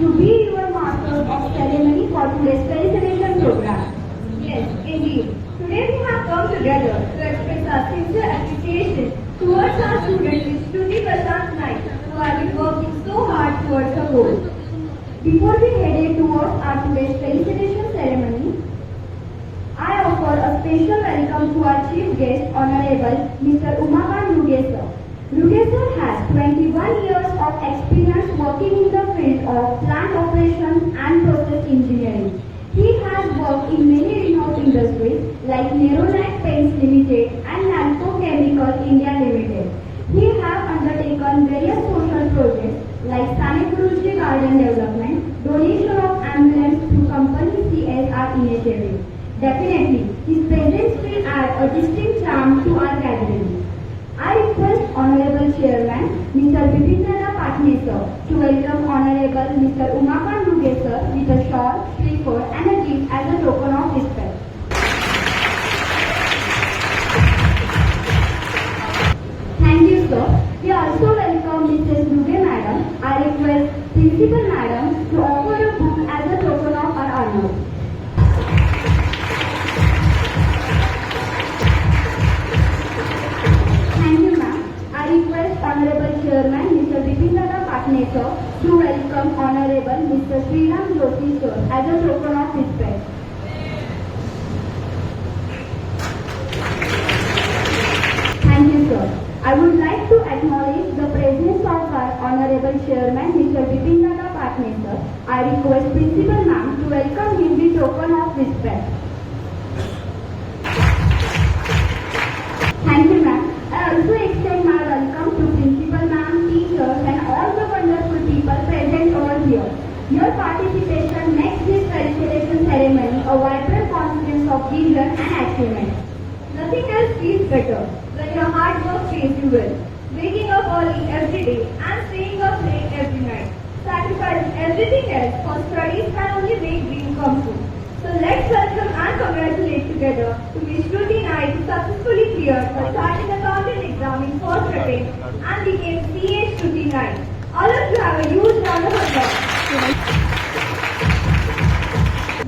to be your masters of ceremony for today's Felicitation program. Yes, indeed. Today we have come together to express our sincere appreciation towards our student Shruti Naik, who have been working so hard towards her goal. Before we head towards our today's Felicitation ceremony, I offer a special welcome to our chief guest, Honorable Mr. Umakant Luge sir. Luge sir has 21 years of experience working in the field of plant operations and process engineering. He has worked in many renowned industries like Naik Paints Limited and Namco Chemical India Limited. He has undertaken various social projects like Sanitary Garden Development, donation of ambulance to company CSR initiative. Definitely, his presence will add a distinct charm to our gathering. I request Honorable Chairman Mr. BHADGAON sir to welcome Honorable Mr. Umakant Luge sir with a shawl, shrikhand and a gift as a token of respect. Thank you sir. We also welcome Mrs. Luge madam. I request Principal madam to offer a book as a token of our honor. Thank you, ma'am. I request Honorable Chairman Mr. BHADGAON sir to welcome Honorable Mr. Shruti sir as a token of respect. Thank you, sir. I would like to acknowledge the presence of our Honorable Chairman Mr. BHADGAON sir. I request Principal ma'am to welcome him with token of respect. Thank you, ma'am. I also extend my welcome to Principal ma'am, teachers and all the wonderful people present over here. Your participation makes this Felicitation ceremony a vibrant confidence of vision and achievement. Nothing else feels better when your hard work pays you well. Waking up early every day and staying up late every night. Sacrificing everything else for studies can only make dreams come true. So let's welcome and congratulate together to Ms. Shruti Naik, who successfully cleared the Chartered Accountant exam in first attempt and became CA Shruti Naik. All of you have a huge round of applause.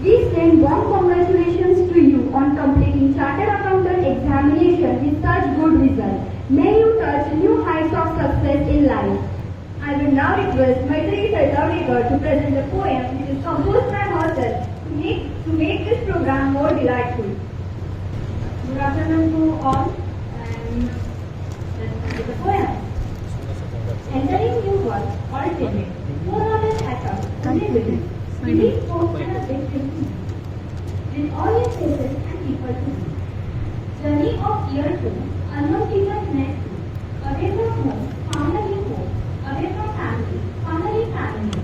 We send warm congratulations to you on completing Chartered Accountant examination with such good results. May you touch new heights of success in life. I will now request Maitri Saitavekar to present a poem which is composed by herself to make this program more delightful. Good afternoon to all, and let's begin the poem. Entering new world, all timid, no knowledge at all, only within. Believe hope and a big thing. With all your faces and people to see. Journey of year 2, unknown people's next to. Away from home, found a new home. Away from family, finally family.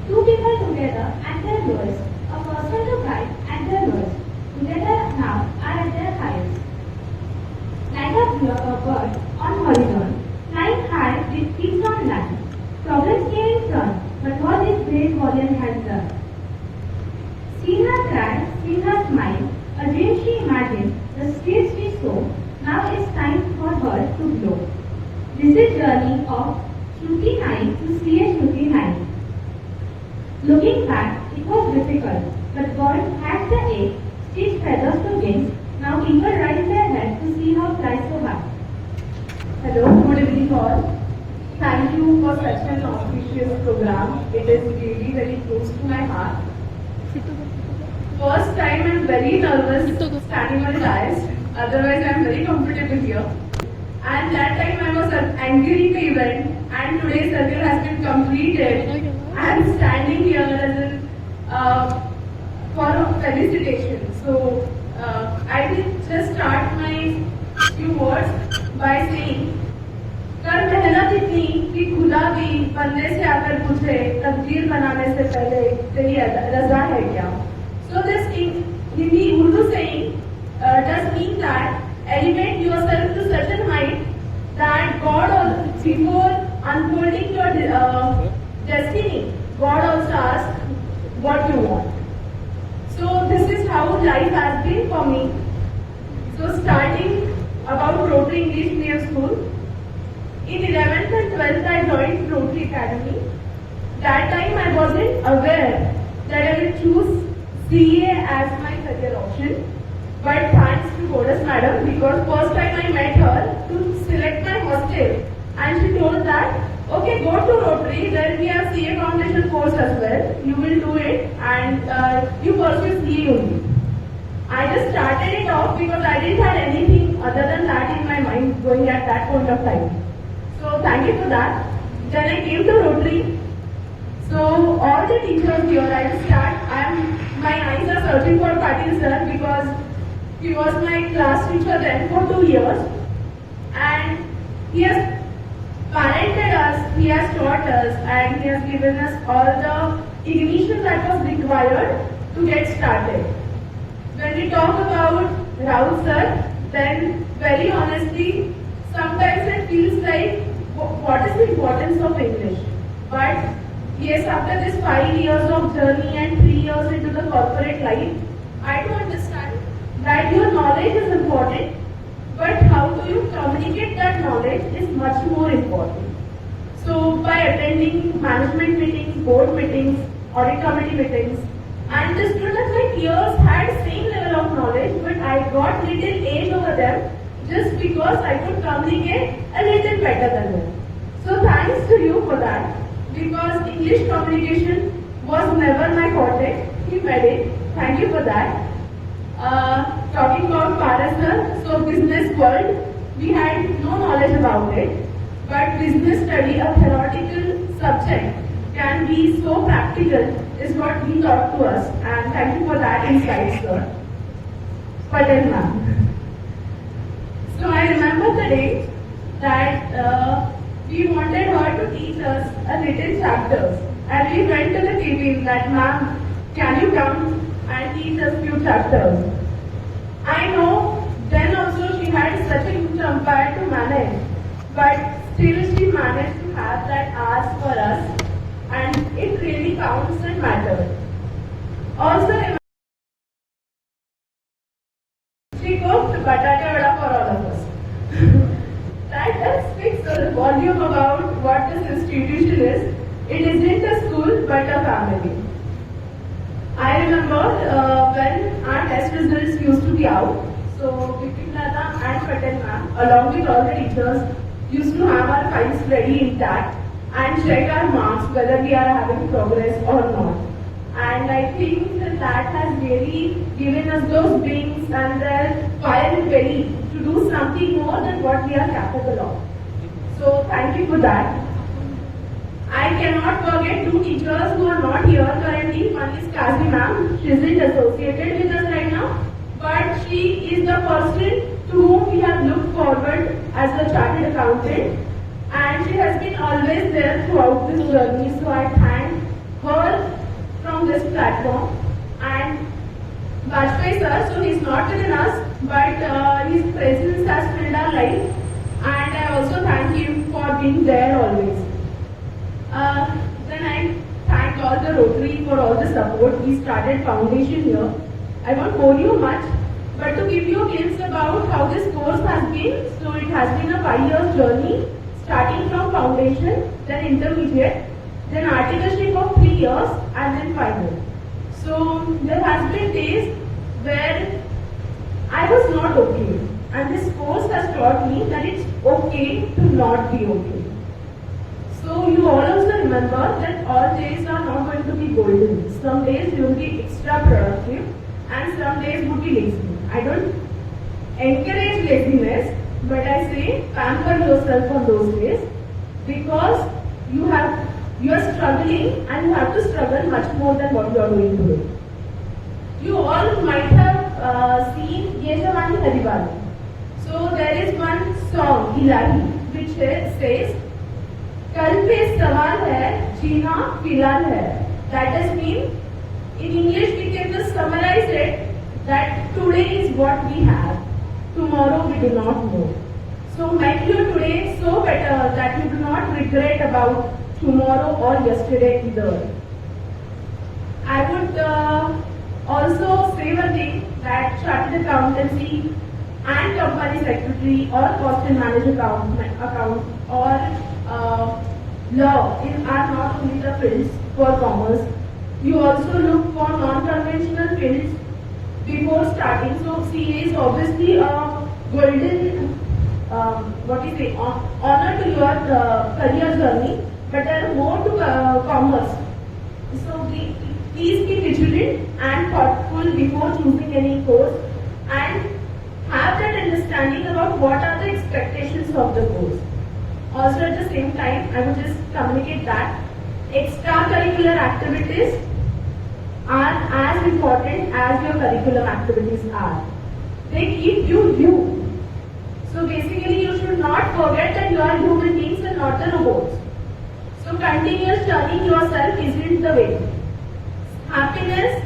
Two people together at their lowest, a person to guide at their lowest. Together now are at their highest. Like a bird on horizon, flying high with peace on land. Problems came in turn, but what this great warrior has done. Seen her cry, seen her smile, a dream she imagined, the streets we saw, now it's time for her to glow. This is journey of Shruti Naik to CA Shruti Naik. Looking back, it was difficult, but God had the ache, stitched feathers to wings. Now people raise their head to see how fly so high. Hello, good evening all. Thank you for such an auspicious program. It is really very close to my heart. First time I'm very nervous standing on the dais. Otherwise I'm very comfortable here. And that time I was angry in the event, and today's circle has been completed. I'm standing here as for a felicitation. So I will just start my few words by saying, कर मेहनत इतनी कि खुदा भी बंदे से आकर पूछे तकदीर बनाने से पहले तेरी रजा है क्या? So this Hindi Urdu saying does mean that elevate yourself to such a height that God, before unfolding your destiny, God also asks what you want. So this is how life has been for me. So starting about Rotary English Medium School. In 11th and 12th I joined Rotary Academy. that time I wasn't aware that I will choose CA as my career option. But thanks to Goddess Madam, because first time I met her to select my hostel, and she told that, okay, go to Rotary, then we have CA foundation course as well. You will do it and you pursue CA only. I just started it off because I didn't have anything other than that in my mind going at that point of time. So thank you for that. Then I came to Rotary. So all the teachers here, I will start. My eyes are searching for Patil sir because he was my class teacher then for 2 years, and he has parented us, he has taught us, and he has given us all the ignition that was required to get started. When we talk about Raul sir, then very honestly, sometimes it feels like, what is the importance of English? But yes, after this 5 years of journey and 3 years into the corporate life, I do understand that your knowledge is important, but how do you communicate that knowledge is much more important. So by attending management meetings, board meetings, audit committee meetings, I understood that my peers had same level of knowledge, but I got little edge over them just because I could communicate a little better than them. So thanks to you for that, because English communication was never my forte. You made it. Thank you for that. Talking about Paras, so business world, we had no knowledge about it, but business study, a theoretical subject, can be so practical is what he taught to us, and thank you for that insight, sir. Patel ma'am. So I remember the day that we wanted her to teach us a little chapters, and we went to the cabin that, ma'am, can you come and teach us few chapters? I know then also she had such a huge empire to manage, but still she managed to have that hours for us, and it really counts and matters. Also, she cooked batata vada for all of us. That speaks a volume about what this institution is. It isn't a school but a family. I remember when our test results used to be out, so Vipin Dada and Patel ma'am, along with all the teachers, used to have our files ready intact and check our marks whether we are having progress or not. And I think that has really given us those wings and their fire and belly to do something more than what we are capable of. So thank you for that. I cannot forget two teachers who are not here currently. One is Kazi ma'am. She isn't associated with us right now, but she is the person to whom we have looked forward as a chartered accountant, and she has been always there throughout this journey. So I thank her from this platform. And Vajpayee sir, so he's not within us, but his presence has filled our life, and I also thank him for being there always. Then I thank all the Rotary for all the support. We started foundation here. I won't bore you much, but to give you a glimpse about how this course has been, so it has been a 5-year journey, starting from foundation, then intermediate, then articleship of 3 years, and then final. So there has been days where I was not okay, and this course has taught me that it's okay to not be okay. So you all also remember that all days are not going to be golden. Some days you will be extra productive and some days would be lazy. I don't encourage laziness, but I say pamper yourself on those days, because you are struggling and you have to struggle much more than what you are doing today. You all might have seen Ye Jawani Hai Diwani. So there is one song, Ilahi, which says, कल पे सवाल है जीना फिलहाल है. That does mean in English we can just summarize it that today is what we have, tomorrow we do not know. So make your today so better that you do not regret about tomorrow or yesterday either. I would also say one thing, that chartered accountancy and company secretary or cost and manage account or are not only the fields for commerce. You also look for non-conventional fields before starting. So CA is obviously a golden, honor to your career journey, but there are more to commerce. So please be vigilant and thoughtful before choosing any course, and have that understanding about what are the expectations of the course. Also at the same time, I would just communicate that extracurricular activities are as important as your curriculum activities are. They keep you. So basically you should not forget that you are human beings and not the robots. So continuous turning yourself isn't the way. Happiness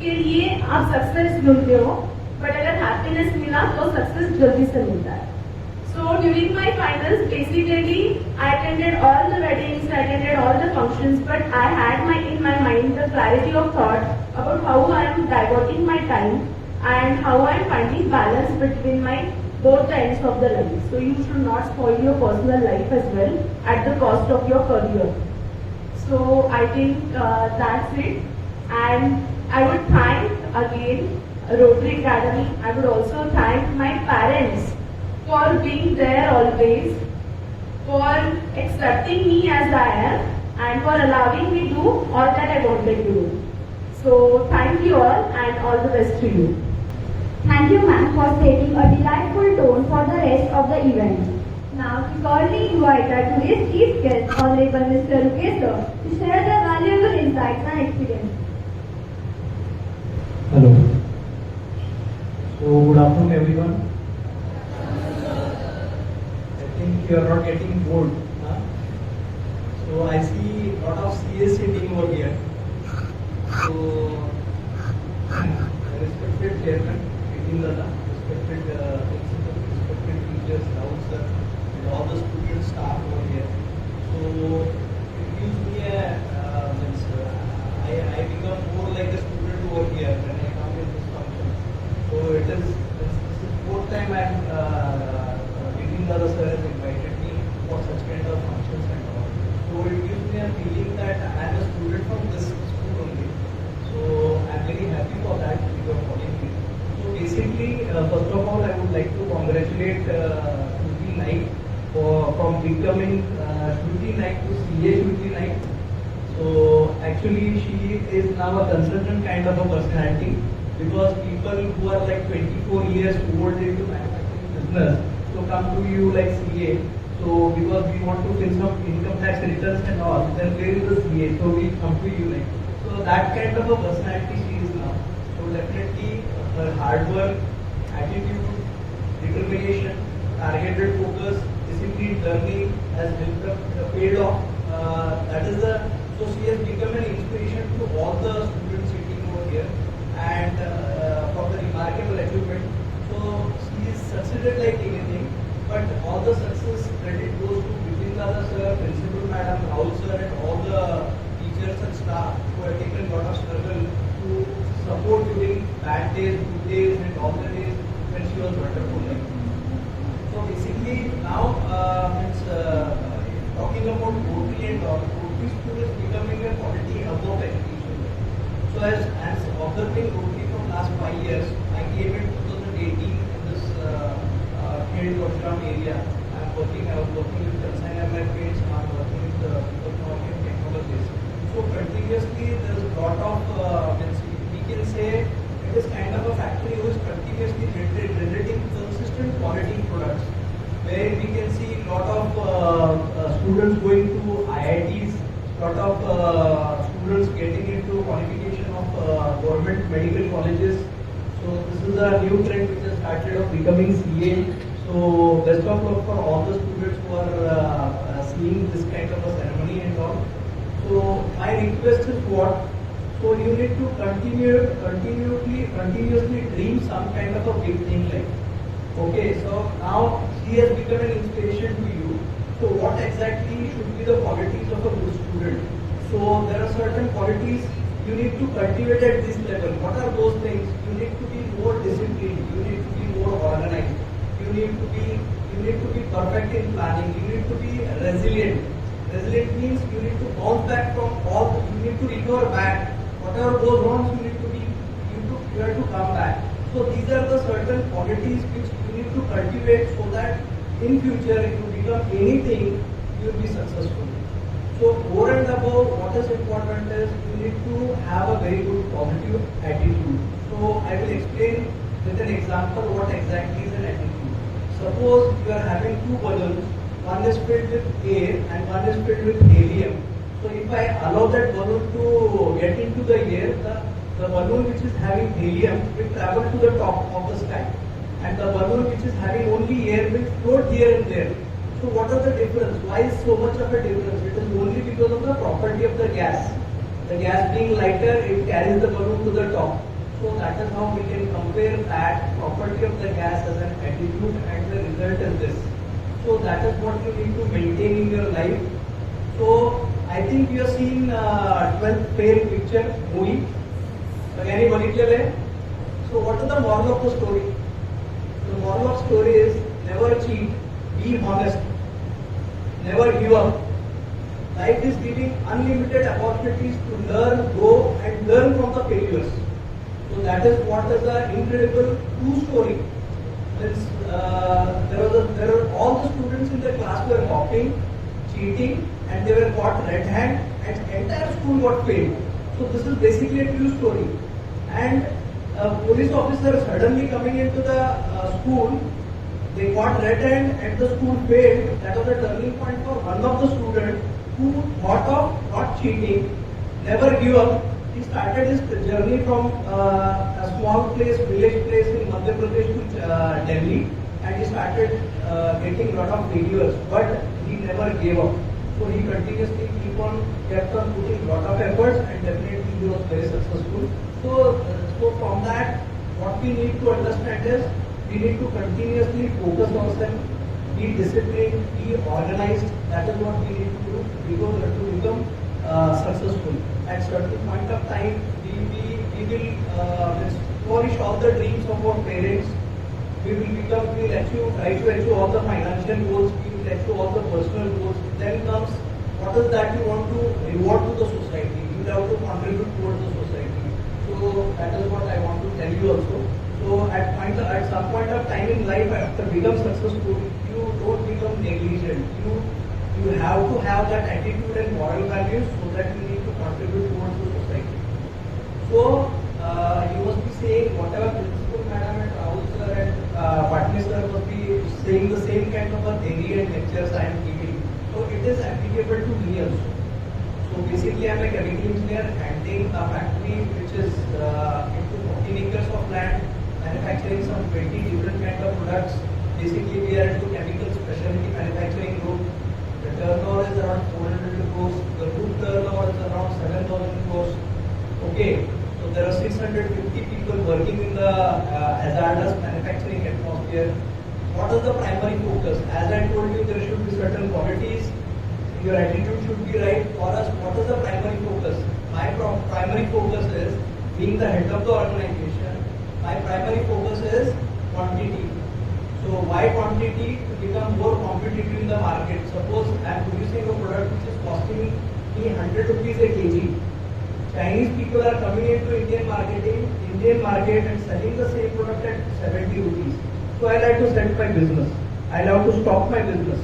के लिए आप success ढूंढते हो, but अगर happiness मिला तो success जल्दी से मिलता है. So during my finals, basically I attended all the weddings, I attended all the functions, but I had in my mind the clarity of thought about how I am diverting my time and how I am finding balance between both the ends of the life. So you should not spoil your personal life as well at the cost of your career. So I think that's it, and I would thank again Rotary Academy. I would also thank my parents for being there always, for accepting me as I am, and for allowing me to do all that I wanted to do. So thank you all, and all the best to you. Thank you, ma'am, for setting a delightful tone for the rest of the event. Now, we cordially invite our today's chief guest, Honorable Mr. Rukesh, to share their valuable insights and experience. Hello. So, good afternoon, everyone. I think you are not getting bored. Huh? So, I see a lot of CA sitting over here. So, respected chairman, respected principal, respected teachers, sir, and all the student staff over here. So, it gives me I become more like a student over here when I come in this function. So this is fourth time I am meeting the other sir has invited me for such kind of functions and all. So it gives me a feeling that I am a student from this school only. So I am very happy for that you are calling me. So basically, first of all, I would like to congratulate Shruti Naik from becoming Shruti Naik to CA Shruti Naik. So actually she is now a consultant kind of a personality, because people who are like 24 years old into manufacturing business so come to you like CA. So because we want to fill some income tax returns and all, then where is the CA? So we come to you like. So that kind of a personality she is now. So definitely her hard work, attitude, determination, targeted focus, disciplined learning has paid off. So she has become an inspiration to all the students sitting over here, and for the remarkable achievement. So she is succeeded like anything, but all the success credit goes to Vipindra sir, Principal Madam, Rahul sir, and all the teachers and staff who have taken a lot of struggle to support during bad days, good days, and all the days when she was wonderful. So basically now talking about Rotary and all, Rotary school is becoming a quality above education. So as observing Rotary from last 5 years, I came in 2018 in this KHED-BHARNE area. I was working with consignment mates, I am working with economic technologies. So continuously there is a lot of, we can say it is kind of a factory who is continuously generating consistent quality products, where we can see a lot of students going to IITs, lot of students getting into qualification of government medical colleges. So this is a new trend which has started of becoming CA. So best of luck for all the students who are seeing this kind of a ceremony and all. So my request is what? So you need to continuously dream some kind of a big thing like. Okay, so now she has become an inspiration to you. So what exactly should be the qualities of a good student? So there are certain qualities you need to cultivate at this level. What are those things? You need to be more disciplined. You need to be more organized. You need to be perfect in planning. You need to be resilient. Resilient means you need to bounce back from all, you need to recover back. Whatever goes wrong, you have to come back. So these are the certain qualities which you need to cultivate so that in future if you become anything, you will be successful. So over and above, what is important is you need to have a very good positive attitude. So I will explain with an example what exactly is an attitude. Suppose you are having two balloons, one is filled with air and one is filled with helium. So if I allow that balloon to get into the air, the balloon which is having helium will travel to the top of the sky, and the balloon which is having only air will float here and there. So what are the difference? Why is so much of a difference? It is only because of the property of the gas. The gas being lighter, it carries the balloon to the top. So that is how we can compare that property of the gas as an attitude, and the result is this. So that is what you need to maintain in your life. So I think you have seen 12th fail picture movie. Anybody clear? So what is the moral of the story? The moral of story is never cheat, be honest, never give up. Life is giving unlimited opportunities to learn, grow and learn from the failures. So that is what is an incredible true story. All the students in the class were copying, cheating, and they were caught red-handed, and entire school got failed. So this is basically a true story. And a police officer suddenly coming into the school, they got red-handed and the school failed. That was a turning point for one of the students who thought of not cheating, never give up. He started his journey from a small place, village place in Madhya Pradesh to Delhi, and he started getting lot of failures, but he never gave up. So he continuously kept on putting lot of efforts, and definitely he was very successful. So from that, what we need to understand is we need to continuously focus ourselves, be disciplined, be organized. That is what we need to do to become successful. At certain point of time, we will flourish all the dreams of our parents. We will try to achieve all the financial goals. We will achieve all the personal goals. Then comes what is that you want to reward to the society. You will have to contribute towards the society. So that is what I want to tell you also. So at some point of time in life, after become successful, you don't become negligent. You have to have that attitude and moral values so that you need to contribute towards the society. So you must be saying whatever principal madam and Rahul sir and Bhatne sir must be saying the same kind of a theory and lectures I am giving. So it is applicable to me also. So basically I am a chemical engineer handling a factory which is into 14 acres of land, manufacturing some 20 different kind of products. Basically we are into chemical specialty manufacturing group. The turnover is around 400 crores. The group turnover is around 7,000 crores. Okay, so there are 650 people working in the hazardous manufacturing atmosphere. What is the primary focus? As I told you, there should be certain qualities. Your attitude should be right. For us, what is the primary focus? My primary focus is being the head of the organization. My primary focus is quantity. So why quantity? To become more competitive in the market. Suppose I am producing a product which is costing me 100 rupees a kg. Chinese people are coming into Indian market and selling the same product at 70 rupees. So I like to set my business. I have to stop my business.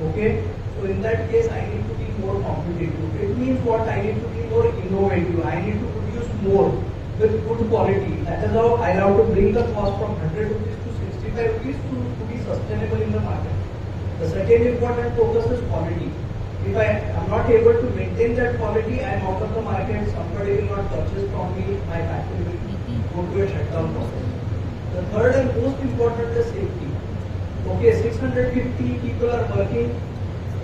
Okay. So in that case, I need to be more competitive. It means what? I need to be more innovative. I need to produce more with good quality. That is how I have to bring the cost from 100 rupees to 65 rupees to be sustainable in the market. The second important focus is quality. If I am not able to maintain that quality, I am out of the market. Somebody will not purchase from me. My factory will go to a shutdown process. The third and most important is safety. Okay, 650 people are working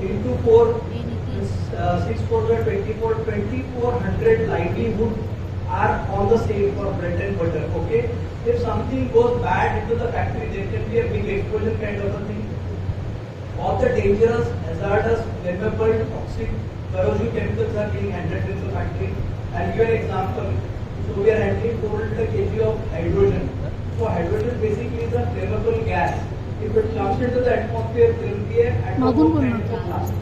into 6 4 24, 2400 livelihood are on the sale for bread and butter. Okay, if something goes bad into the factory, there can be a big explosion kind of a thing. All the dangerous, hazardous, flammable, toxic, corrosive chemicals are being handled in the factory. I'll give an example. So we are handling 400 kg of hydrogen. So hydrogen basically is a flammable gas. If it comes into the atmosphere, there will be an atomic kind of blast.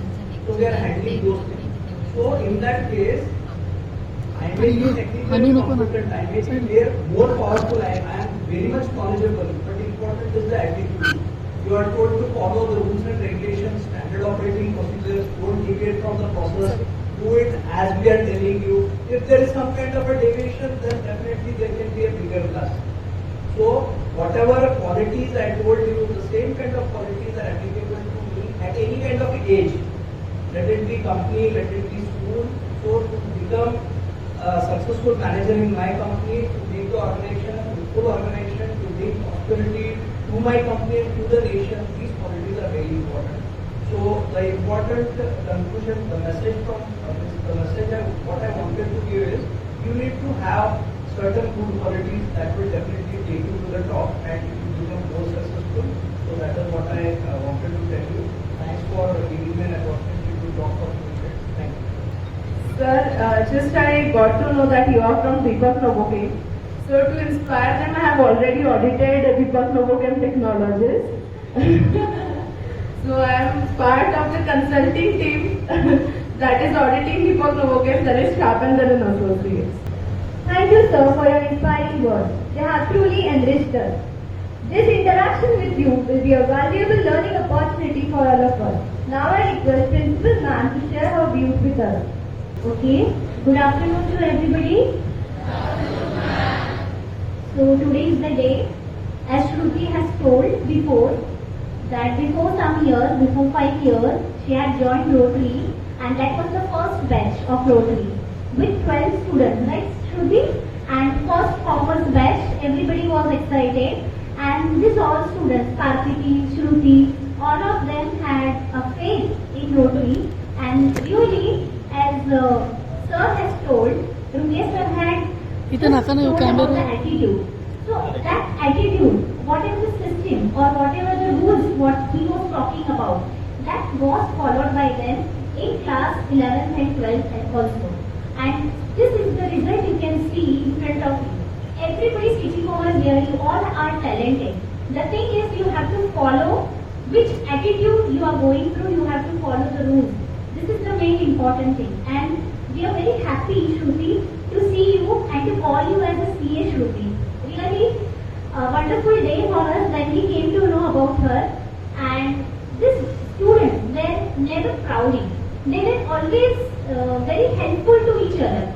So we are handling those things. So in that case, I may be technically competent, I may be more powerful, I am very much knowledgeable, but important is the attitude. You are told to follow the rules and regulations, standard operating procedures, don't deviate from the process, do it as we are telling you. If there is some kind of a deviation, then definitely there can be a bigger class. So whatever qualities I told you, the same kind of qualities are applicable to me at any kind of age. Let it be company, let it be school. So to become a successful manager in my company, to make the organization a fruitful organization, to bring prosperity to my company and to the nation, these qualities are very important. So the important conclusion, the message from what I wanted to give is, you need to have certain good qualities that will definitely take you to the top and you will become more successful. So that is what I wanted to tell you. Thanks for giving me an opportunity to talk for 2 minutes. Thank you. Sir, just I got to know that you are from Deepak Novochem. So to inspire them, I have already audited Deepak Novochem Technologies. So I am part of the consulting team that is auditing Deepak Novochem, that is Sharpender and Associates. Thank you, sir, for your inspiring words. They have truly enriched us. This interaction with you will be a valuable learning opportunity for all of us. Now I request Principal Ma'am to share her views with us. Okay, good afternoon to everybody. So today is the day, as Shruti has told before, that before some years, before 5 years, she had joined Rotary, and that was the first batch of Rotary with 12 students, right Shruti? And first commerce batch, everybody was excited, and these all students, Kartiki, Shruti, all of them had a faith in Rotary, and really, as sir has told, Rumesh sir had told about the attitude. So that attitude, whatever the system or whatever the rules, what he was talking about, that was followed by them in class 11th and 12th also. And this is the result you can see in front of you. Everybody sitting over here, you all are talented. The thing is, you have to follow which attitude you are going through, you have to follow the rules. This is the main important thing. And we are very happy, Shruti, to see you and to call you as a CA Shruti. Really a wonderful day for us when we came to know about her. And these students were never prouding. They were always very helpful to each other.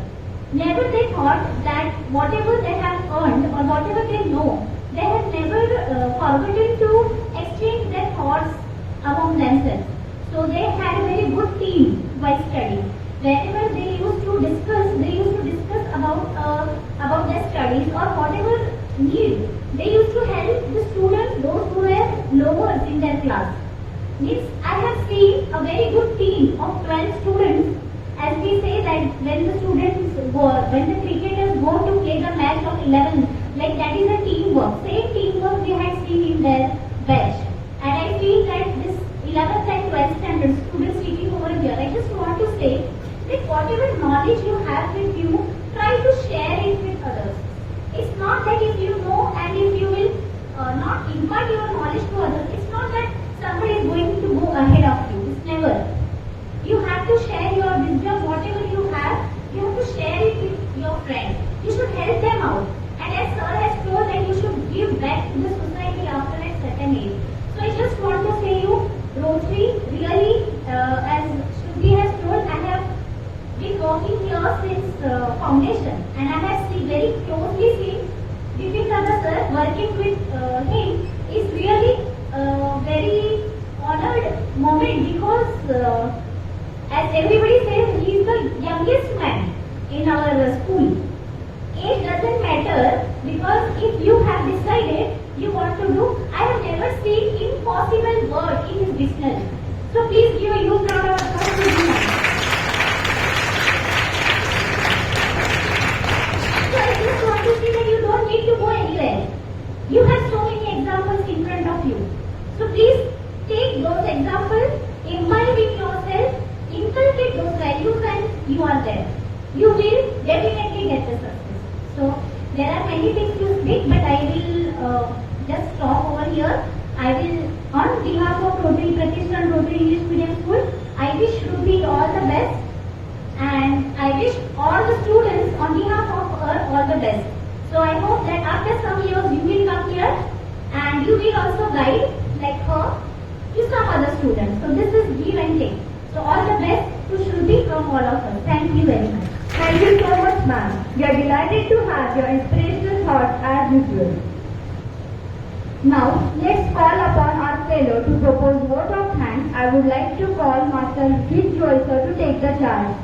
Never they thought that whatever they have earned or whatever they know, they have never forgotten to exchange their thoughts among themselves. So they had a very good team while studying. Whenever they used to discuss about their studies or whatever need. They used to help the students, those who were lower in their class. Means I have seen a very good team of 12 students. As we say that when the cricketers go to play the match of 11, like that is a teamwork. Same teamwork we had seen in their batch. And I feel that this 11th and 12th standard students sitting over here, I just want to say that whatever knowledge you have with you, try to share it with others. It's not that if you know and if you will not impart your knowledge to others, it's not that somebody is going to go ahead of you. It's never. You have to share your wisdom, whatever you have to share it with your friends. You should help them out. And as sir has told that you should give back to the society after a certain age. So I just want to say you, Rotary, really, as Shruti has told, I have been working here since foundation, and I have very closely seen Vipin Dada sir working with him is really a very honored moment because as everybody says, he is the youngest man in our school. Age doesn't matter because if you have decided you want to do, I have never seen impossible word in his dictionary. So please give a huge round of applause to him. So I just want to say that you don't need to go anywhere. You have so many examples in front of you. So please take those examples, imbibe in yourself, inculcate those values, and you are there. You will definitely get the success. So there are many things to speak, but I will just stop over here. I will, on behalf of Rotary Pratishthan Rotary English Medium School, I I wish Shruti all the best, and I wish all the students on behalf of her all the best. So I hope that after some years you will come here and you will also guide like her to some other students. So this is give and take. So all the best to Shruti from all of us. Thank you very much. Thank you so much, ma'am. We are delighted to have your inspirational thoughts as usual. Now, let's call upon our fellow to propose vote of thanks. I would like to call Master Joy sir to take the charge.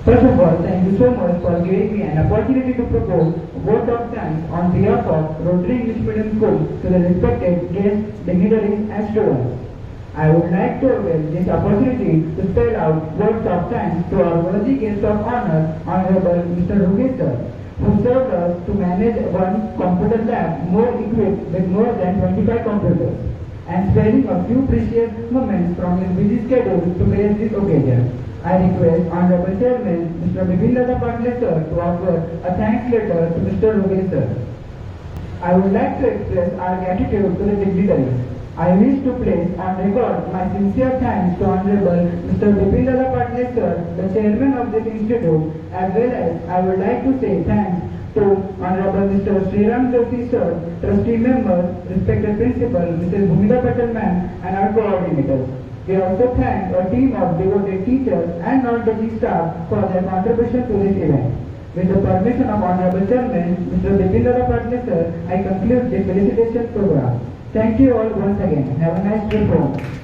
First of all, thank you so much for giving me an opportunity to propose a vote of thanks on behalf of Rotary English Medium School to the respected guests, dignitaries and students. I would like to avail this opportunity to spell out words of thanks to our worthy guest of honor, Honorable Mr. Rugesh sir, who served us to manage one computer lab more equipped with more than 25 computers, and sparing a few precious moments from his busy schedule to grace this occasion. I request Honorable Chairman Mr. BHADGAON sir to offer a thanks letter to Mr. Rugesh sir. I would like to express our gratitude to the dignitaries. I wish to place on record my sincere thanks to Honorable Mr. BHADGAON sir, the chairman of this institute, as well as I would like to say thanks to Honorable Mr. Sriram Joshi sir, trustee members, respected principal, Mrs. Bhumika Patel ma'am, and our coordinators. We also thank a team of devoted teachers and non-teaching staff for their contribution to this event. With the permission of Honorable Chairman, Mr. BHADGAON sir, I conclude the felicitation program. Thank you all once again. Have a nice trip home.